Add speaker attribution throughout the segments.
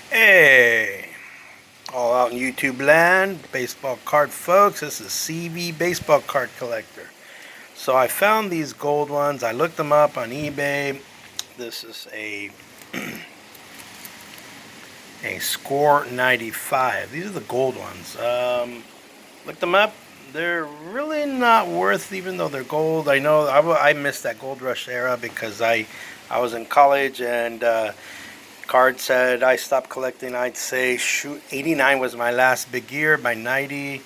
Speaker 1: Hey, all out in YouTube land, baseball card folks. This is CV Baseball Card Collector. So I found these gold ones. I looked them up on eBay. This is a Score 95. These are the gold ones. Looked them up. They're really not worth, even though they're gold. I know I missed that gold rush era because I was in college and card said I stopped collecting. I'd say shoot, 89 was my last big year. By 90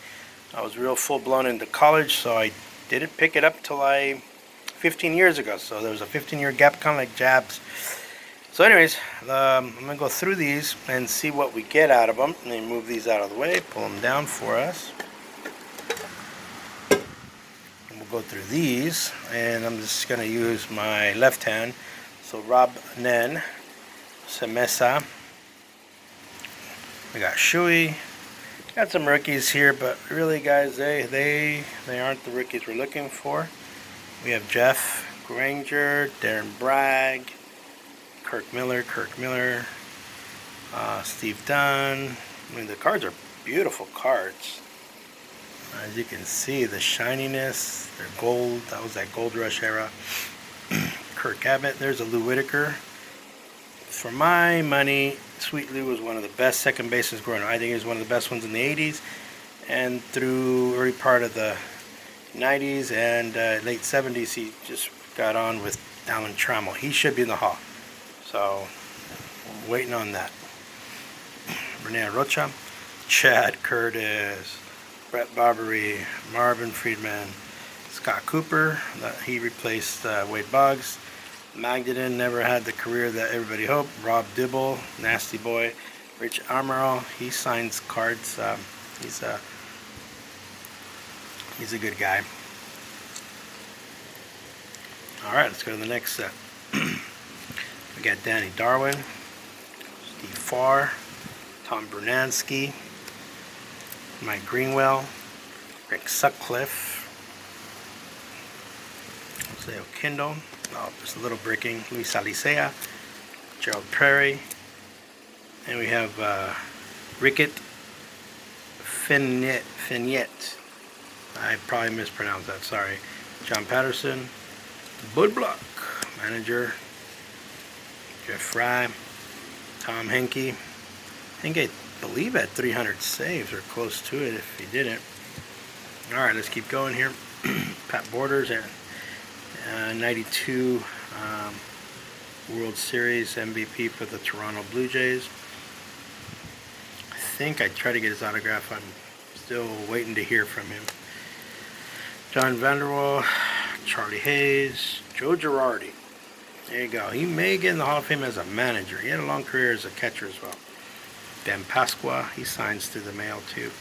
Speaker 1: I was real full blown into college, so I didn't pick it up till 15 years ago. So there was a 15-year gap, kind of like jabs. So anyways, I'm gonna go through these and see what we get out of them. Let me move these out of the way, pull them down for us, and we'll go through these. And I'm just gonna use my left hand. So Rob Nen, Semesa. We got Shui. Got some rookies here, but really, guys, they aren't the rookies we're looking for. We have Jeff Granger, Darren Bragg, Kirk Miller, Steve Dunn. I mean, the cards are beautiful cards. As you can see, the shininess, they're gold. That was that gold rush era. Kirk Abbott. There's a Lou Whitaker. For my money, Sweet Lou was one of the best second bases growing up. I think he was one of the best ones in the 80s and through early part of the 90s and late 70s. He just got on with Alan Trammell. He should be in the Hall. So, waiting on that. Renee Rocha, Chad Curtis, Brett Barbary, Marvin Friedman, Scott Cooper. He replaced Wade Boggs. Magdalene never had the career that everybody hoped. Rob Dibble, Nasty Boy. Rich Amaral, he signs cards. He's a good guy. All right, let's go to the next set. We got Danny Darwin, Steve Farr, Tom Bernansky, Mike Greenwell, Rick Sutcliffe, Jose O'Kindle. Oh, just a little bricking. Luis Alicea, Gerald Prairie, and we have Rickett Fignette. I probably mispronounced that, sorry. John Patterson, Bud Block, manager, Jeff Fry, Tom Henke. I believe at 300 saves or close to it if he didn't. All right, let's keep going here. Pat Borders and 92 World Series MVP for the Toronto Blue Jays. I think I tried to get his autograph. I'm still waiting to hear from him. John Vanderwall, Charlie Hayes, Joe Girardi. There you go. He may get in the Hall of Fame as a manager. He had a long career as a catcher as well. Dan Pasqua, he signs through the mail too.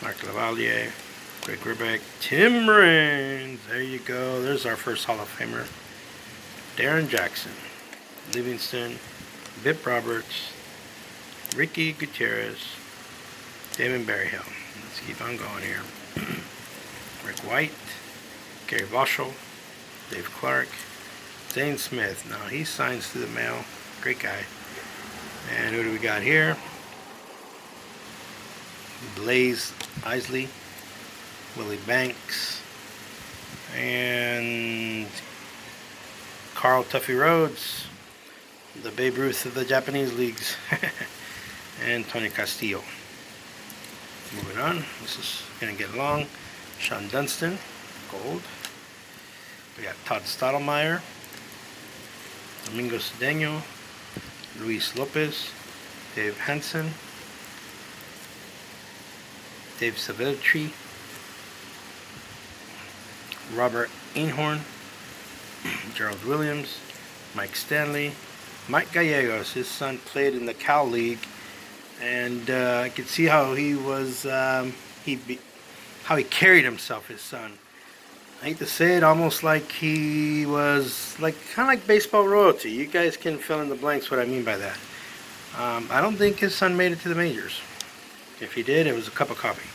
Speaker 1: Mark Lavalier, Greg Gribbeck, Tim Raines. There you go. There's our first Hall of Famer. Darren Jackson, Livingston, Bip Roberts, Ricky Gutierrez, Damon Berryhill. Let's keep on going here. Rick White, Gary Voschel, Dave Clark, Zane Smith. Now he signs through the mail. Great guy. And who do we got here? Blaze Isley, Willie Banks, and Carl Tuffy Rhodes, the Babe Ruth of the Japanese leagues, and Tony Castillo. Moving on, this is going to get long. Sean Dunston, gold. We got Todd Stottlemyre, Domingo Cedeno, Luis Lopez, Dave Hansen, Dave Saveltri, Robert Einhorn, Gerald Williams, Mike Stanley, Mike Gallegos. His son played in the Cal League, and I could see how he was, how he carried himself. His son. I hate to say it, almost like he was kind of like baseball royalty. You guys can fill in the blanks what I mean by that. I don't think his son made it to the majors. If he did, it was a cup of coffee.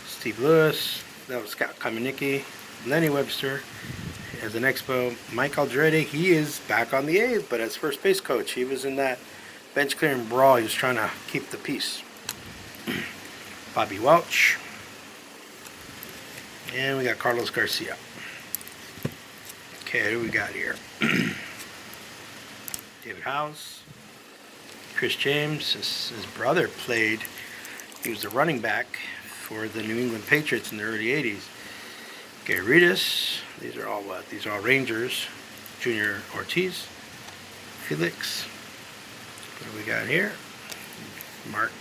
Speaker 1: Steve Lewis, that was Scott Kamenicki, Lenny Webster as an expo. Mike Aldrete, he is back on the A's, but as first base coach. He was in that bench clearing brawl. He was trying to keep the peace. Bobby Welch. And we got Carlos Garcia. Okay, who we got here? David House. Chris James. His brother played. He was the running back for the New England Patriots in the early 80s. Gary Redis. These are all what? These are all Rangers. Junior Ortiz. Felix. What do we got here? Mark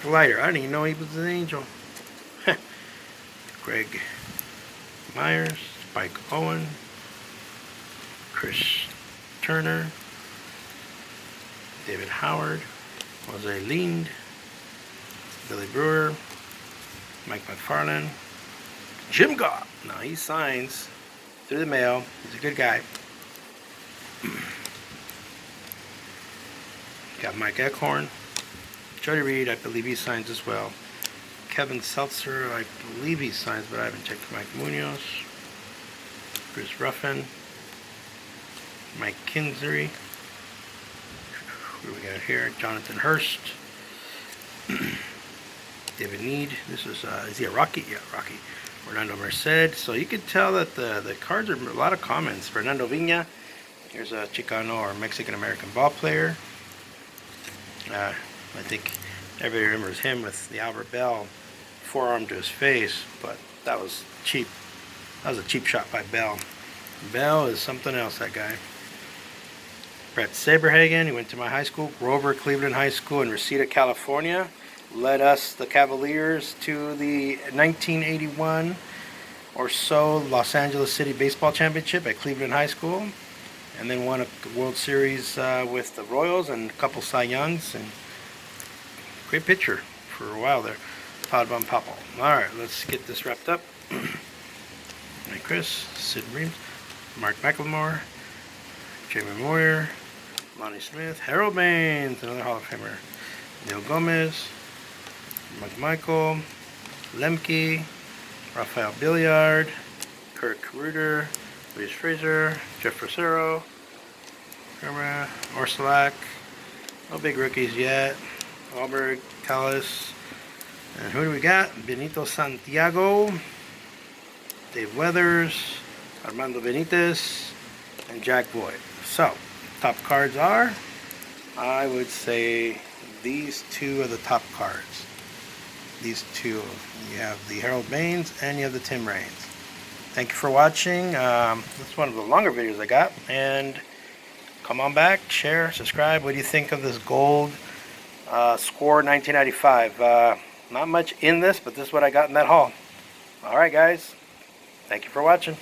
Speaker 1: Leiter. I didn't even know he was an Angel. Greg Myers. Spike Owen. Chris Turner. David Howard. Jose Lind. Billy Brewer. Mike McFarland. Jim Goff. Now he signs through the mail. He's a good guy. Got Mike Eckhorn. Jody Reed, I believe he signs as well. Kevin Seltzer, I believe he signs, but I haven't checked. Mike Munoz. Bruce Ruffin. Mike Kinsey. What do we got here? Jonathan Hurst. David Need. This is he a Rocky? Yeah, Rocky. Fernando Merced. So you can tell that the cards are a lot of comments. Fernando Vina. Here's a Chicano or Mexican American ball player. I think everybody remembers him with the Albert Bell forearm to his face, but that was cheap. That was a cheap shot by Bell. Bell is something else, that guy. Brett Saberhagen, he went to my high school, Grover Cleveland High School in Reseda, California. Led us, the Cavaliers, to the 1981 or so Los Angeles City Baseball Championship at Cleveland High School. And then won a World Series with the Royals and a couple Cy Youngs. And great pitcher for a while there. Todd Von Poppel. Alright, let's get this wrapped up. Hey Chris, Sid Reeves, Mark McLemore, Jamie Moyer, Lonnie Smith, Harold Baines, another Hall of Famer, Neil Gomez, McMichael, Lemke, Rafael Billiard, Kirk Reuter, Luis Fraser, Jeff Rosero, Orsolak, no big rookies yet, Alberg, Callis, and who do we got? Benito Santiago, Dave Weathers, Armando Benitez, and Jack Boyd. So, top cards are, I would say these two are the top cards. These two. You have the Harold Baines and you have the Tim Raines. Thank you for watching. This is one of the longer videos I got. And come on back, share, subscribe. What do you think of this gold Score 1995? Not much in this, but this is what I got in that haul. Alright guys, thank you for watching.